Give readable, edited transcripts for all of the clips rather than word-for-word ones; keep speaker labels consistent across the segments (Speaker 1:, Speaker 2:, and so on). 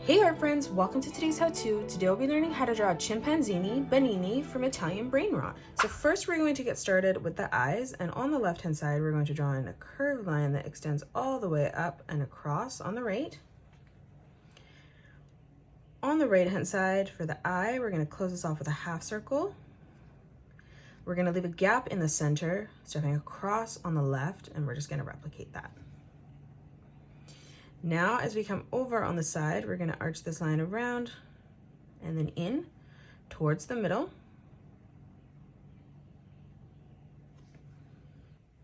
Speaker 1: Hey art friends, welcome to today's how-to. Today we'll be learning how to draw a Chimpanzini Bananini from Italian Brainrot. So first we're going to get started with the eyes, and on the left hand side we're going to draw in a curved line that extends all the way up and across on the right. On the right hand side for the eye, we're going to close this off with a half circle. We're going to leave a gap in the center, stepping across on the left, and we're just going to replicate that. Now, as we come over on the side, we're going to arch this line around and then in towards the middle.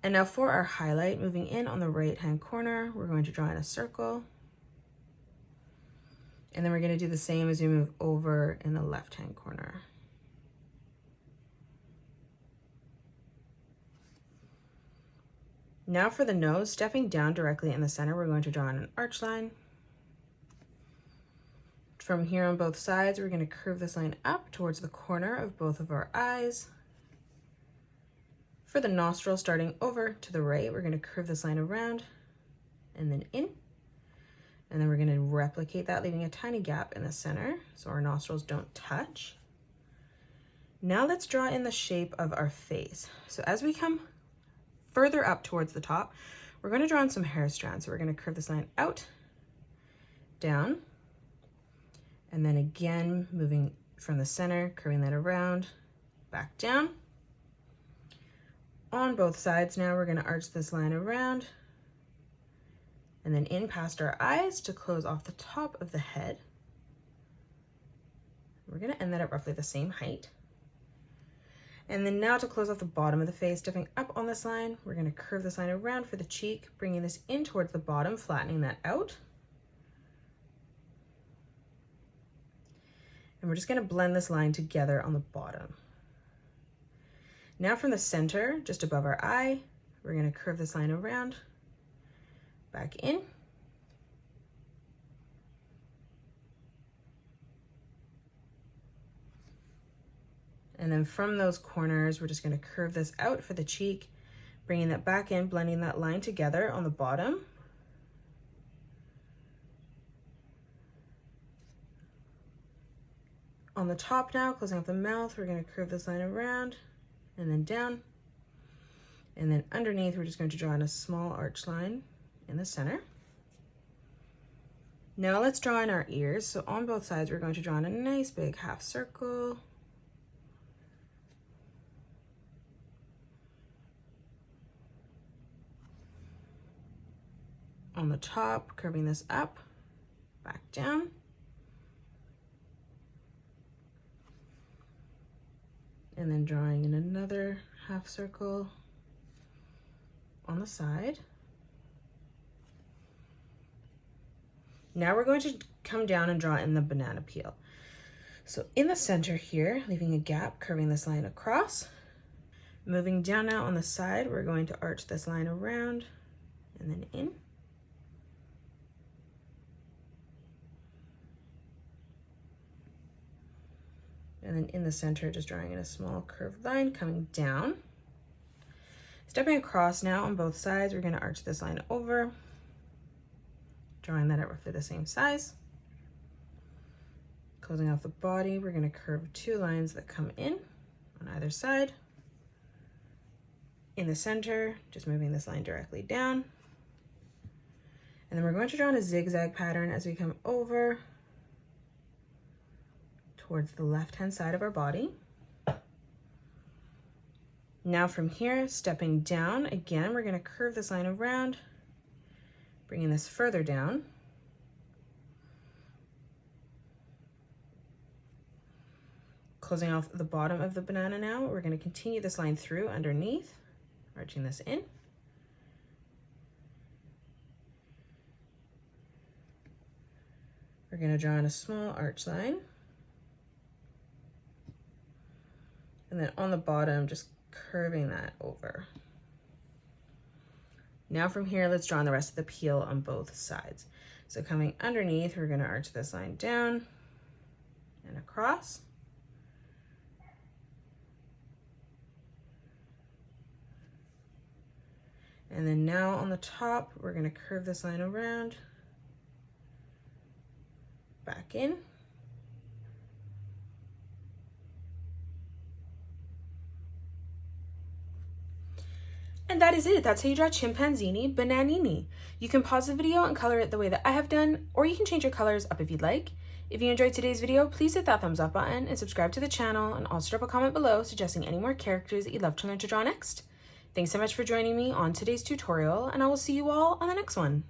Speaker 1: And now for our highlight, moving in on the right-hand corner, we're going to draw in a circle. And then we're going to do the same as we move over in the left-hand corner. Now for the nose, stepping down directly in the center, we're going to draw in an arch line. From here on both sides, we're going to curve this line up towards the corner of both of our eyes. For the nostril, starting over to the right, we're going to curve this line around and then in. And then we're going to replicate that, leaving a tiny gap in the center so our nostrils don't touch. Now let's draw in the shape of our face. So as we come further up towards the top, we're going to draw in some hair strands. So we're going to curve this line out, down, and then again moving from the center, curving that around, back down. On both sides now, we're going to arch this line around and then in past our eyes to close off the top of the head. We're going to end that at roughly the same height. And then now to close off the bottom of the face, stepping up on this line, we're going to curve this line around for the cheek, bringing this in towards the bottom, flattening that out. And we're just going to blend this line together on the bottom. Now from the center, just above our eye, we're going to curve this line around, back in. And then from those corners, we're just going to curve this out for the cheek, bringing that back in, blending that line together on the bottom. On the top now, closing off the mouth, we're going to curve this line around and then down. And then underneath, we're just going to draw in a small arch line in the center. Now let's draw in our ears. So on both sides, we're going to draw in a nice big half circle. On the top, curving this up, back down. And then drawing in another half circle on the side. Now we're going to come down and draw in the banana peel. So in the center here, leaving a gap, curving this line across. Moving down now on the side, we're going to arch this line around and then in. And then in the center, just drawing in a small curved line coming down. Stepping across now on both sides, we're going to arch this line over, drawing that at roughly the same size. Closing off the body, we're going to curve two lines that come in on either side. In the center, just moving this line directly down. And then we're going to draw in a zigzag pattern as we come over towards the left-hand side of our body. Now from here, stepping down, again, we're going to curve this line around, bringing this further down. Closing off the bottom of the banana now, we're going to continue this line through underneath, arching this in. We're going to draw in a small arch line. And then on the bottom, just curving that over. Now from here, let's draw in the rest of the peel on both sides. So coming underneath, we're going to arch this line down and across. And then now on the top, we're going to curve this line around, back in. And that is it. That's how you draw Chimpanzini Bananini. You can pause the video and color it the way that I have done, or you can change your colors up if you'd like. If you enjoyed today's video, please hit that thumbs up button and subscribe to the channel, and also drop a comment below suggesting any more characters that you'd love to learn to draw next. Thanks so much for joining me on today's tutorial, and I will see you all on the next one.